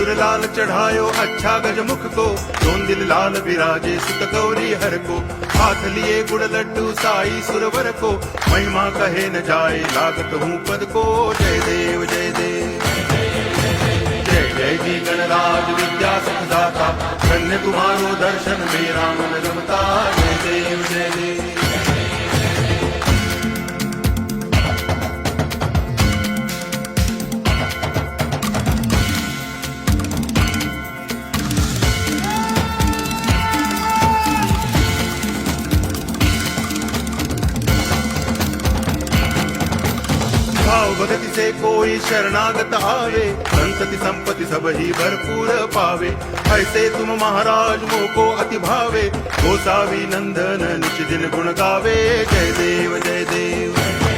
सिंदूर लाल चढ़ायो अच्छा गजमुख को, दोन दिल लाल विराजे सुत गौरी हर को, हाथ लिए गुड़ लड्डू साई सुरवर को, महिमा कहे न जाए लागत हूँ पद को। जय देव जय देव जय जय जी गणराज विद्या सुखदाता, धन्य तुम्हारो दर्शन मेरा मन रमता। जय देव जय देव भाव भगति से कोई शरणागत आवे, संतति संपत्ति सब ही भरपूर पावे। ऐसे तुम महाराज मोको अति भावे, गोसावी नंदन निज दिन गुण गावे। जय देव जय देव